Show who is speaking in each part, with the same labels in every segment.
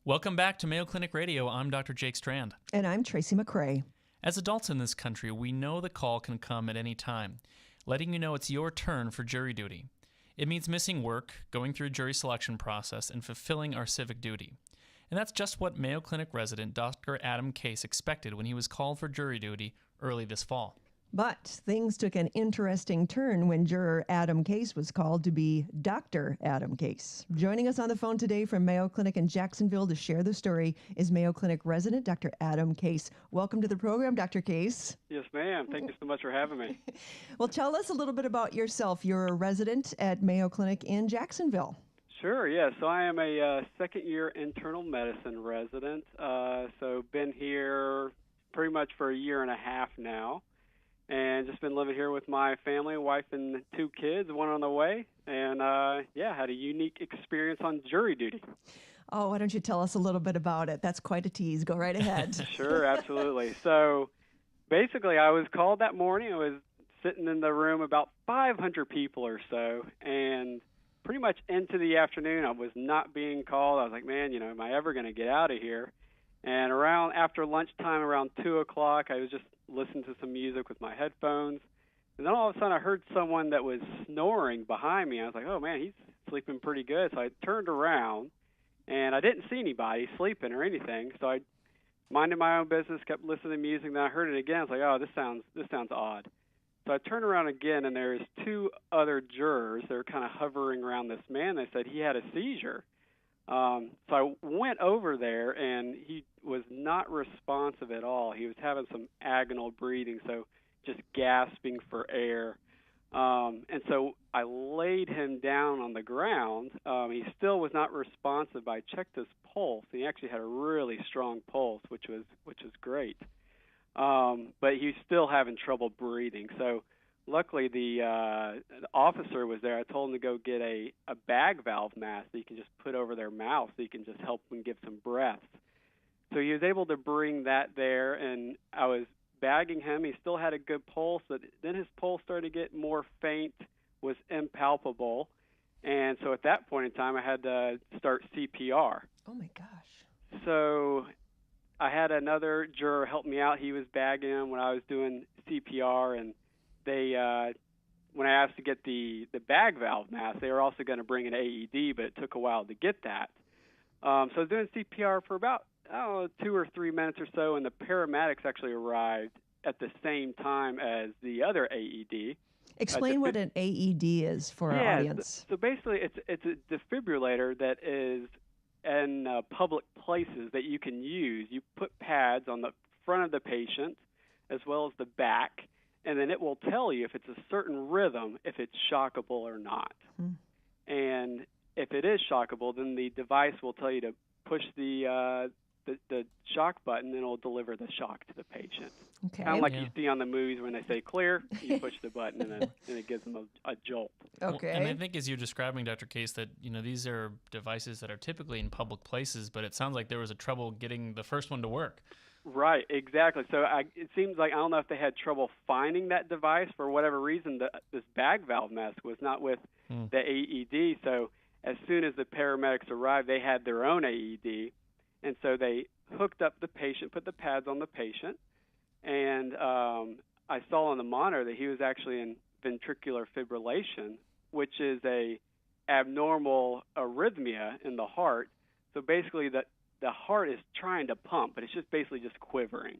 Speaker 1: Welcome back to Mayo Clinic Radio. I'm Dr. Jake Strand.
Speaker 2: And I'm Tracy McCray.
Speaker 1: As adults in this country, we know the call can come at any time, letting you know it's your turn for jury duty. It means missing work, going through a jury selection process, and fulfilling our civic duty. And that's just what Mayo Clinic resident Dr. Adam Case expected when he was called for jury duty early this fall.
Speaker 2: But things took an interesting turn when juror Adam Case was called to be Dr. Adam Case. Joining us on the phone today from Mayo Clinic in Jacksonville to share the story is Mayo Clinic resident Dr. Adam Case. Welcome to the program, Dr. Case.
Speaker 3: Yes, ma'am. Thank you so much for having me.
Speaker 2: Well, tell us a little bit about yourself. You're a resident at Mayo Clinic in Jacksonville.
Speaker 3: Sure, yeah. So I am a second-year internal medicine resident. So been here pretty much for a year and a half now. And just been living here with my family, wife and two kids, one on the way. And, had a unique experience on jury duty.
Speaker 2: Oh, why don't you tell us a little bit about it? That's quite a tease. Go right ahead.
Speaker 3: Sure, absolutely. So basically, I was called that morning. I was sitting in the room, about 500 people or so. And pretty much into the afternoon, I was not being called. I was like, man, am I ever going to get out of here? And after lunchtime, around 2 o'clock, I was just listening to some music with my headphones. And then all of a sudden, I heard someone that was snoring behind me. I was like, oh, man, he's sleeping pretty good. So I turned around, and I didn't see anybody sleeping or anything. So I minded my own business, kept listening to music. Then I heard it again. I was like, oh, this sounds odd. So I turned around again, and there's two other jurors. They were kind of hovering around this man. They said he had a seizure. So I went over there, and he was not responsive at all. He was having some agonal breathing, so just gasping for air. And so I laid him down on the ground. He still was not responsive. I checked his pulse. He actually had a really strong pulse, which was great. But he was still having trouble breathing. So luckily, the officer was there. I told him to go get a bag valve mask that you can just put over their mouth so you can just help them give some breath. So he was able to bring that there, and I was bagging him. He still had a good pulse, but then his pulse started to get more faint, was impalpable. And so at that point in time, I had to start CPR.
Speaker 2: Oh, my gosh.
Speaker 3: So I had another juror help me out. He was bagging him when I was doing CPR, and they, when I asked to get the bag valve mask, they were also going to bring an AED, but it took a while to get that. So I was doing CPR for about 2 or 3 minutes or so, and the paramedics actually arrived at the same time as the other AED.
Speaker 2: Explain what an AED is for our audience.
Speaker 3: So basically, it's a defibrillator that is in public places that you can use. You put pads on the front of the patient as well as the back, and then it will tell you if it's a certain rhythm, if it's shockable or not. And if it is shockable, then the device will tell you to push the shock button, and it'll deliver the shock to the patient.
Speaker 2: Okay.
Speaker 3: Kind of like you see on the movies when they say clear, you push the button, and then it gives them a jolt.
Speaker 2: Okay.
Speaker 1: Well, and I think as you're describing, Dr. Case, that these are devices that are typically in public places, but it sounds like there was a trouble getting the first one to work.
Speaker 3: Right, exactly. So it seems like, I don't know if they had trouble finding that device for whatever reason. This bag valve mask was not with the AED. So as soon as the paramedics arrived, they had their own AED. And so they hooked up the patient, put the pads on the patient. And I saw on the monitor that he was actually in ventricular fibrillation, which is a abnormal arrhythmia in the heart. So basically the heart is trying to pump, but it's just basically just quivering.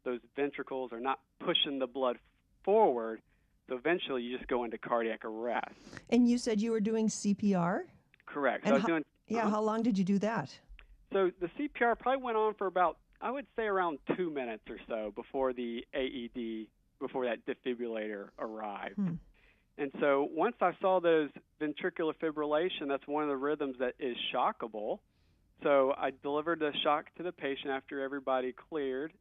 Speaker 3: Those ventricles are not pushing the blood forward, so eventually you just go into cardiac arrest.
Speaker 2: And you said you were doing CPR?
Speaker 3: Correct.
Speaker 2: And
Speaker 3: So
Speaker 2: how long did you do that?
Speaker 3: So the CPR probably went on for about, I would say, around 2 minutes or so before the AED, before that defibrillator arrived. And so once I saw those ventricular fibrillation, that's one of the rhythms that is shockable. So I delivered the shock to the patient after everybody cleared,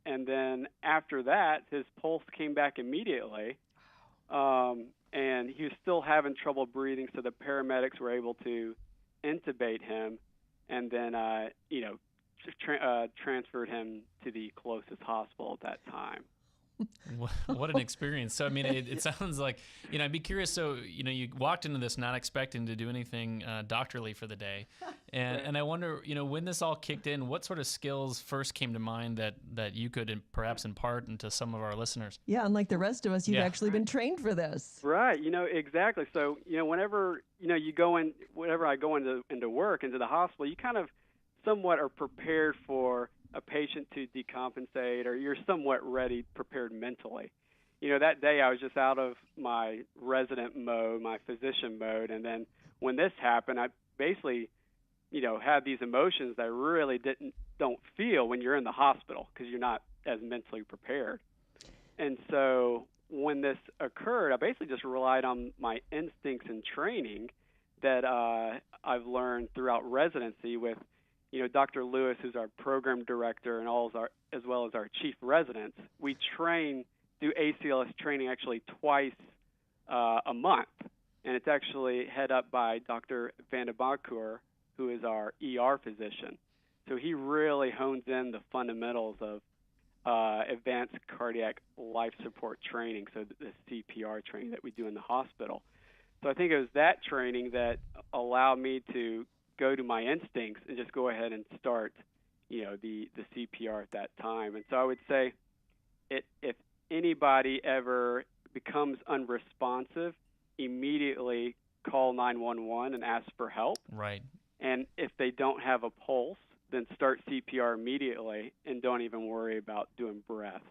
Speaker 3: and then after that, his pulse came back immediately, and he was still having trouble breathing, so the paramedics were able to intubate him and then, transferred him to the closest hospital at that time.
Speaker 1: What an experience. So, I mean, it sounds like, I'd be curious. So, you walked into this not expecting to do anything doctorally for the day. And I wonder, when this all kicked in, what sort of skills first came to mind that you could perhaps impart into some of our listeners?
Speaker 2: Yeah, unlike the rest of us, you've actually been trained for this.
Speaker 3: Right. Exactly. So, whenever, you go in, whenever I go into work, into the hospital, you kind of somewhat are prepared for a patient to decompensate, or you're somewhat ready, prepared mentally. That day I was just out of my resident mode, my physician mode, and then when this happened, I basically, had these emotions that I really don't feel when you're in the hospital because you're not as mentally prepared. And so when this occurred, I basically just relied on my instincts and training that I've learned throughout residency with Dr. Lewis, who's our program director, and as well as our chief residents. We do ACLS training actually twice a month, and it's actually head up by Dr. Van de Boncoeur, who is our ER physician. So he really hones in the fundamentals of advanced cardiac life support training, so the CPR training that we do in the hospital. So I think it was that training that allowed me to go to my instincts and just go ahead and start, the CPR at that time. And so I would say if anybody ever becomes unresponsive, immediately call 911 and ask for help.
Speaker 1: Right.
Speaker 3: And if they don't have a pulse, then start CPR immediately and don't even worry about doing breaths.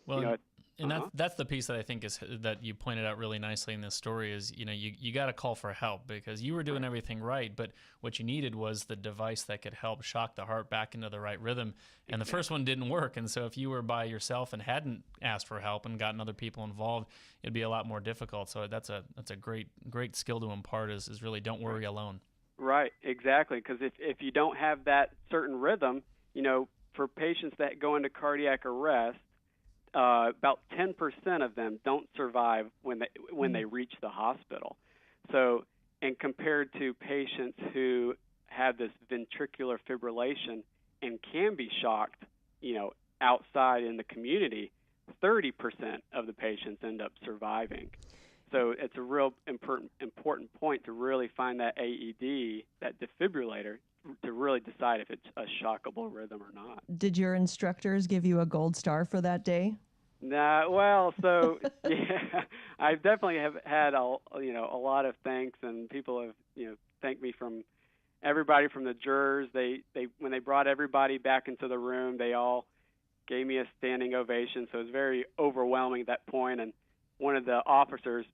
Speaker 1: Well, and that's the piece that I think is that you pointed out really nicely in this story is, you got to call for help because you were doing everything right, but what you needed was the device that could help shock the heart back into the right rhythm. And the first one didn't work. And so if you were by yourself and hadn't asked for help and gotten other people involved, it'd be a lot more difficult. So that's a great skill to impart is really don't worry alone.
Speaker 3: Right, exactly. Because if you don't have that certain rhythm, for patients that go into cardiac arrest, about 10% of them don't survive when they reach the hospital. So, and compared to patients who have this ventricular fibrillation and can be shocked, outside in the community, 30% of the patients end up surviving. So it's a real important point to really find that AED, that defibrillator, to really decide if it's a shockable rhythm or not.
Speaker 2: Did your instructors give you a gold star for that day?
Speaker 3: Nah, well, so yeah, I definitely have had a lot of thanks, and people have thanked me from everybody from the jurors. They when they brought everybody back into the room, they all gave me a standing ovation. So it was very overwhelming at that point. And one of the officers,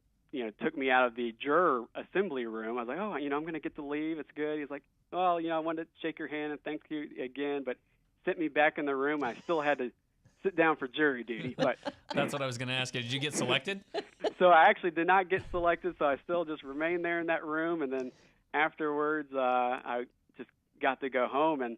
Speaker 3: took me out of the juror assembly room. I was like, I'm going to get to leave. It's good. He's like, well, I wanted to shake your hand and thank you again, but sent me back in the room. I still had to sit down for jury duty. But
Speaker 1: that's what I was going to ask you. Did you get selected?
Speaker 3: So I actually did not get selected, so I still just remained there in that room. And then afterwards, I just got to go home. And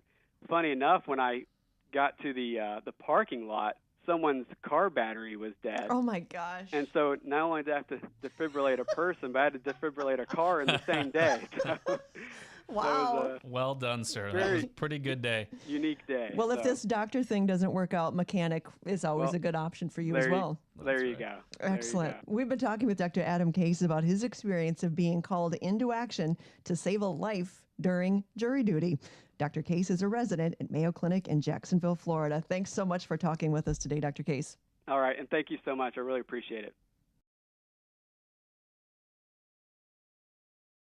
Speaker 3: funny enough, when I got to the parking lot, someone's car battery was dead.
Speaker 2: Oh, my gosh.
Speaker 3: And so not only did I have to defibrillate a person, but I had to defibrillate a car in the same day. So
Speaker 2: wow.
Speaker 1: Well done, sir. That was a pretty good day.
Speaker 3: Unique day.
Speaker 2: Well, if this doctor thing doesn't work out, mechanic is always a good option for you as well.
Speaker 3: There you go.
Speaker 2: Excellent. We've been talking with Dr. Adam Case about his experience of being called into action to save a life during jury duty. Dr. Case is a resident at Mayo Clinic in Jacksonville, Florida. Thanks so much for talking with us today, Dr. Case.
Speaker 3: All right, and thank you so much. I really appreciate it.